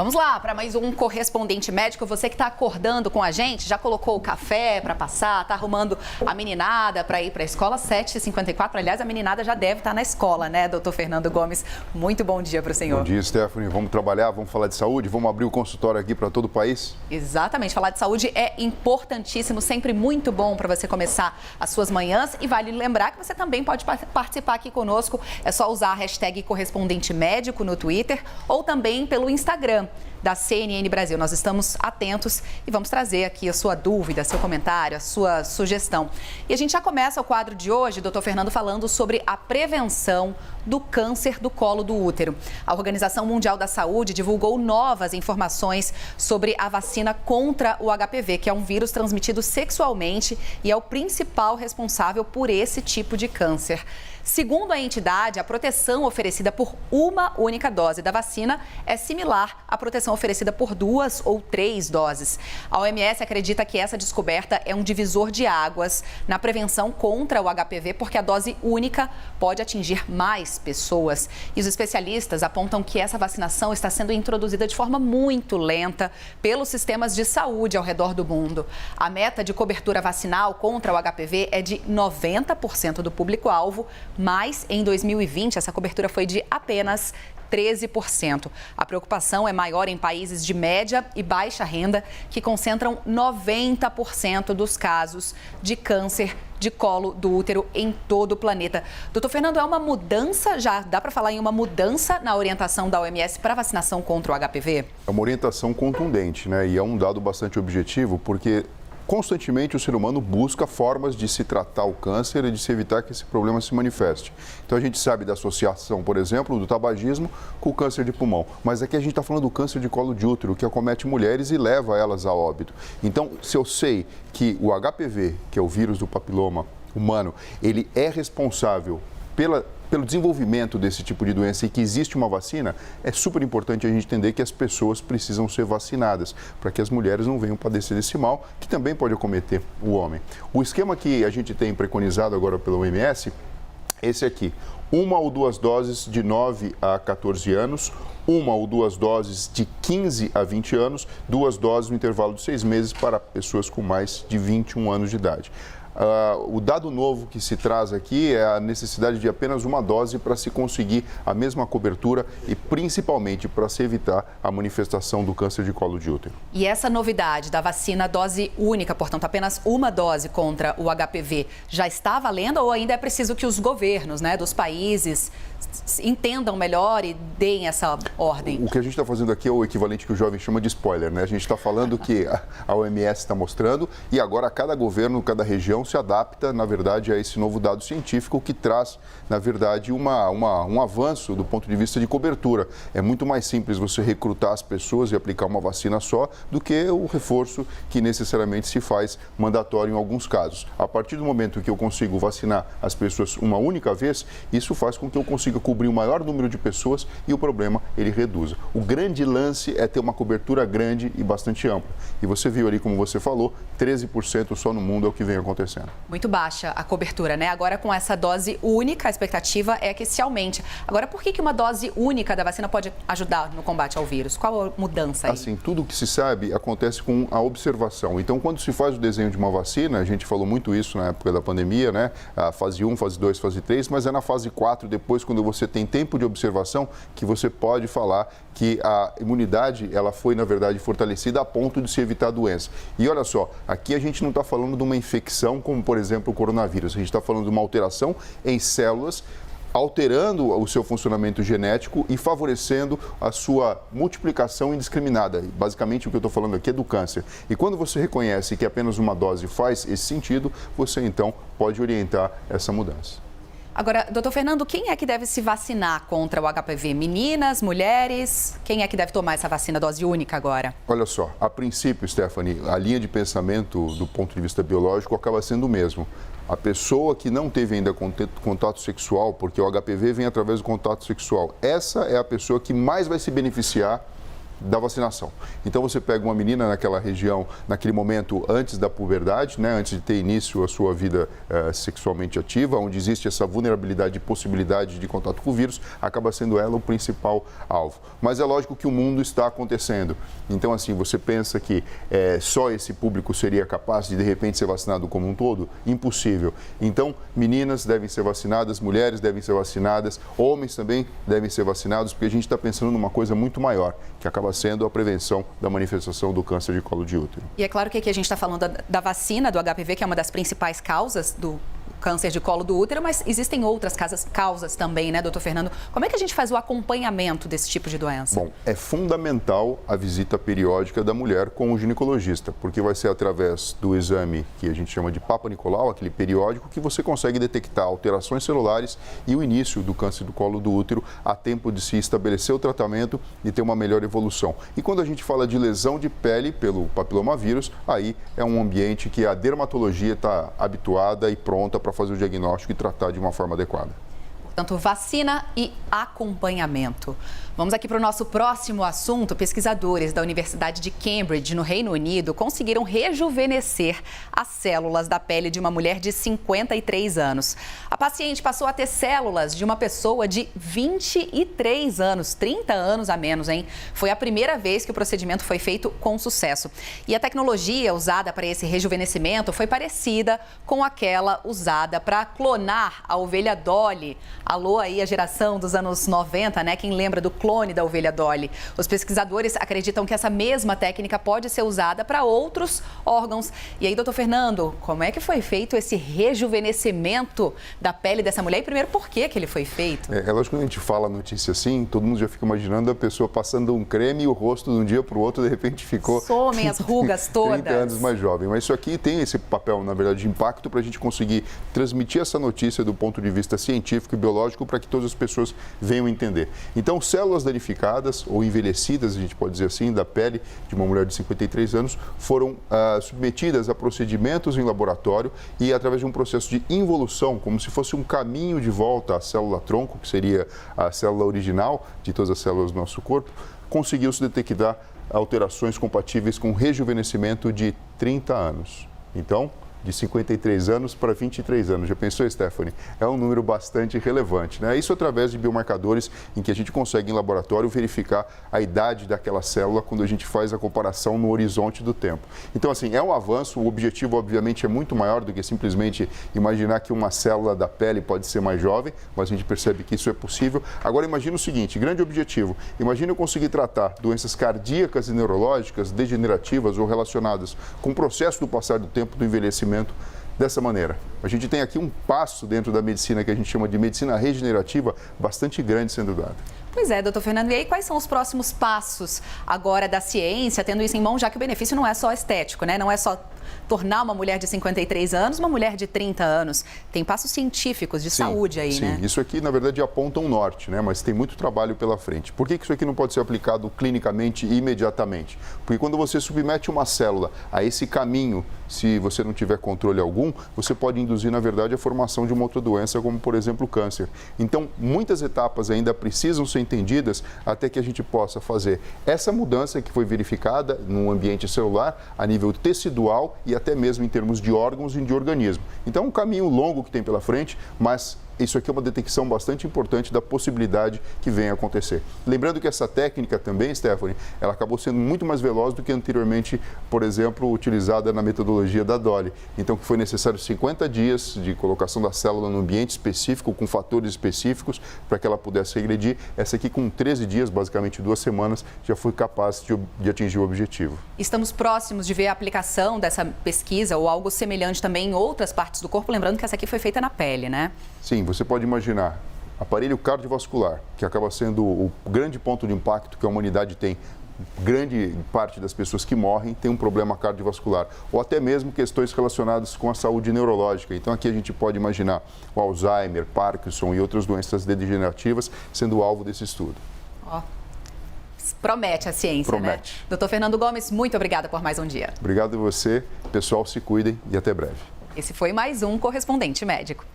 Vamos lá para mais um Correspondente Médico. Você que está acordando com a gente, já colocou o café para passar, está arrumando a meninada para ir para a escola, 7h54. Aliás, a meninada já deve estar na escola, né, doutor Fernando Gomes? Muito bom dia para o senhor. Bom dia, Stephanie. Vamos trabalhar, vamos falar de saúde, vamos abrir o consultório aqui para todo o país? Exatamente. Falar de saúde é importantíssimo, sempre muito bom para você começar as suas manhãs. E vale lembrar que você também pode participar aqui conosco. É só usar a hashtag Correspondente Médico no Twitter ou também pelo Instagram da CNN Brasil. Nós estamos atentos e vamos trazer aqui a sua dúvida, seu comentário, a sua sugestão. E a gente já começa o quadro de hoje, doutor Fernando, falando sobre a prevenção do câncer do colo do útero. A Organização Mundial da Saúde divulgou novas informações sobre a vacina contra o HPV, que é um vírus transmitido sexualmente e é o principal responsável por esse tipo de câncer. Segundo a entidade, a proteção oferecida por uma única dose da vacina é similar à proteção oferecida por 2 ou 3 doses. A OMS acredita que essa descoberta é um divisor de águas na prevenção contra o HPV, porque a dose única pode atingir mais pessoas. E os especialistas apontam que essa vacinação está sendo introduzida de forma muito lenta pelos sistemas de saúde ao redor do mundo. A meta de cobertura vacinal contra o HPV é de 90% do público-alvo, mas em 2020 essa cobertura foi de apenas 13%. A preocupação é maior em países de média e baixa renda, que concentram 90% dos casos de câncer de colo do útero em todo o planeta. Doutor Fernando, é uma mudança, já dá para falar em uma mudança na orientação da OMS para vacinação contra o HPV? É uma orientação contundente, né? E é um dado bastante objetivo, porque constantemente o ser humano busca formas de se tratar o câncer e de se evitar que esse problema se manifeste. Então a gente sabe da associação, por exemplo, do tabagismo com o câncer de pulmão. Mas aqui a gente está falando do câncer de colo de útero, que acomete mulheres e leva elas a óbito. Então, se eu sei que o HPV, que é o vírus do papiloma humano, ele é responsável pelo desenvolvimento desse tipo de doença e que existe uma vacina, é super importante a gente entender que as pessoas precisam ser vacinadas para que as mulheres não venham padecer desse mal, que também pode acometer o homem. O esquema que a gente tem preconizado agora pela OMS, esse aqui, 1 ou 2 doses de 9 a 14 anos, 1 ou 2 doses de 15 a 20 anos, 2 doses no intervalo de 6 meses para pessoas com mais de 21 anos de idade. O dado novo que se traz aqui é a necessidade de apenas uma dose para se conseguir a mesma cobertura e principalmente para se evitar a manifestação do câncer de colo de útero. E essa novidade da vacina dose única, portanto, apenas uma dose contra o HPV, já está valendo ou ainda é preciso que os governos, né, dos países entendam melhor e deem essa ordem? O que a gente está fazendo aqui é o equivalente que o jovem chama de spoiler, né? A gente está falando que a OMS está mostrando e agora cada governo, cada região se adapta, na verdade, a esse novo dado científico que traz, na verdade, um avanço do ponto de vista de cobertura. É muito mais simples você recrutar as pessoas e aplicar uma vacina só do que o reforço que necessariamente se faz mandatório em alguns casos. A partir do momento que eu consigo vacinar as pessoas uma única vez, isso faz com que eu consiga cobrir o maior número de pessoas e o problema ele reduza. O grande lance é ter uma cobertura grande e bastante ampla. E você viu ali, como você falou, 13% só no mundo é o que vem acontecendo. Muito baixa a cobertura, né? Agora, com essa dose única, a expectativa é que se aumente. Agora, por que uma dose única da vacina pode ajudar no combate ao vírus? Qual a mudança aí? Assim, tudo o que se sabe acontece com a observação. Então, quando se faz o desenho de uma vacina, a gente falou muito isso na época da pandemia, né? A fase 1, fase 2, fase 3, mas é na fase 4, depois, quando você tem tempo de observação, que você pode falar que a imunidade, ela foi, na verdade, fortalecida a ponto de se evitar a doença. E olha só, aqui a gente não está falando de uma infecção como, por exemplo, o coronavírus. A gente está falando de uma alteração em células, alterando o seu funcionamento genético e favorecendo a sua multiplicação indiscriminada. Basicamente, o que eu estou falando aqui é do câncer. E quando você reconhece que apenas uma dose faz esse sentido, você, então, pode orientar essa mudança. Agora, doutor Fernando, quem é que deve se vacinar contra o HPV? Meninas, mulheres? Quem é que deve tomar essa vacina dose única agora? Olha só, a princípio, Stephanie, a linha de pensamento do ponto de vista biológico acaba sendo o mesmo. A pessoa que não teve ainda contato sexual, porque o HPV vem através do contato sexual, essa é a pessoa que mais vai se beneficiar da vacinação. Então você pega uma menina naquela região, naquele momento antes da puberdade, né, antes de ter início a sua vida sexualmente ativa, onde existe essa vulnerabilidade e possibilidade de contato com o vírus, acaba sendo ela o principal alvo. Mas é lógico que o mundo está acontecendo. Então, assim, você pensa que só esse público seria capaz de repente ser vacinado como um todo? Impossível. Então, meninas devem ser vacinadas, mulheres devem ser vacinadas, homens também devem ser vacinados, porque a gente está pensando numa coisa muito maior, que acaba sendo a prevenção da manifestação do câncer de colo de útero. E é claro que aqui a gente está falando da vacina do HPV, que é uma das principais causas do câncer de colo do útero, mas existem outras causas também, né, doutor Fernando? Como é que a gente faz o acompanhamento desse tipo de doença? Bom, é fundamental a visita periódica da mulher com o ginecologista, porque vai ser através do exame que a gente chama de Papa Nicolau, aquele periódico, que você consegue detectar alterações celulares e o início do câncer do colo do útero a tempo de se estabelecer o tratamento e ter uma melhor evolução. E quando a gente fala de lesão de pele pelo papilomavírus, aí é um ambiente que a dermatologia está habituada e pronta para fazer o diagnóstico e tratar de uma forma adequada. Portanto, vacina e acompanhamento. Vamos aqui para o nosso próximo assunto. Pesquisadores da Universidade de Cambridge, no Reino Unido, conseguiram rejuvenescer as células da pele de uma mulher de 53 anos. A paciente passou a ter células de uma pessoa de 23 anos, 30 anos a menos, hein? Foi a primeira vez que o procedimento foi feito com sucesso. E a tecnologia usada para esse rejuvenescimento foi parecida com aquela usada para clonar a ovelha Dolly. Alô aí a geração dos anos 90, né? Quem lembra do clone da ovelha Dolly? Os pesquisadores acreditam que essa mesma técnica pode ser usada para outros órgãos. E aí, doutor Fernando, como é que foi feito esse rejuvenescimento da pele dessa mulher? E primeiro, por que ele foi feito? É lógico que quando a gente fala notícia assim, todo mundo já fica imaginando a pessoa passando um creme e o rosto de um dia para o outro, de repente ficou... Somem as rugas todas. 30 anos mais jovem. Mas isso aqui tem esse papel, na verdade, de impacto para a gente conseguir transmitir essa notícia do ponto de vista científico e biológico para que todas as pessoas venham entender. Então, células danificadas ou envelhecidas, a gente pode dizer assim, da pele de uma mulher de 53 anos, foram submetidas a procedimentos em laboratório e através de um processo de involução, como se fosse um caminho de volta à célula-tronco, que seria a célula original de todas as células do nosso corpo, conseguiu-se detectar alterações compatíveis com rejuvenescimento de 30 anos. Então, de 53 anos para 23 anos. Já pensou, Stephanie? É um número bastante relevante, né? Isso através de biomarcadores em que a gente consegue, em laboratório, verificar a idade daquela célula quando a gente faz a comparação no horizonte do tempo. Então, assim, é um avanço. O objetivo, obviamente, é muito maior do que simplesmente imaginar que uma célula da pele pode ser mais jovem, mas a gente percebe que isso é possível. Agora, imagina o seguinte, grande objetivo. Imagina eu conseguir tratar doenças cardíacas e neurológicas, degenerativas ou relacionadas com o processo do passar do tempo, do envelhecimento, dessa maneira. A gente tem aqui um passo dentro da medicina que a gente chama de medicina regenerativa bastante grande sendo dado. Pois é, doutor Fernando, e aí quais são os próximos passos agora da ciência, tendo isso em mão, já que o benefício não é só estético, né? Não é só tornar uma mulher de 53 anos uma mulher de 30 anos. Tem passos científicos de saúde aí, né? Sim, isso aqui, na verdade, aponta um norte, né? Mas tem muito trabalho pela frente. Por que isso aqui não pode ser aplicado clinicamente e imediatamente? Porque quando você submete uma célula a esse caminho, se você não tiver controle algum, você pode induzir, na verdade, a formação de uma outra doença, como, por exemplo, o câncer. Então, muitas etapas ainda precisam ser entendidas até que a gente possa fazer essa mudança que foi verificada no ambiente celular, a nível tecidual e até mesmo em termos de órgãos e de organismo. Então, é um caminho longo que tem pela frente, mas isso aqui é uma detecção bastante importante da possibilidade que venha a acontecer. Lembrando que essa técnica também, Stephanie, ela acabou sendo muito mais veloz do que anteriormente, por exemplo, utilizada na metodologia da Dolly. Então, que foi necessário 50 dias de colocação da célula no ambiente específico, com fatores específicos, para que ela pudesse regredir. Essa aqui, com 13 dias, basicamente 2 semanas, já foi capaz de atingir o objetivo. Estamos próximos de ver a aplicação dessa pesquisa ou algo semelhante também em outras partes do corpo, lembrando que essa aqui foi feita na pele, né? Sim, você pode imaginar, aparelho cardiovascular, que acaba sendo o grande ponto de impacto que a humanidade tem. Grande parte das pessoas que morrem tem um problema cardiovascular, ou até mesmo questões relacionadas com a saúde neurológica. Então aqui a gente pode imaginar o Alzheimer, Parkinson e outras doenças degenerativas sendo o alvo desse estudo. Promete a ciência, Promete. Né? Doutor Fernando Gomes, muito obrigada por mais um dia. Obrigado a você, pessoal, se cuidem e até breve. Esse foi mais um Correspondente Médico.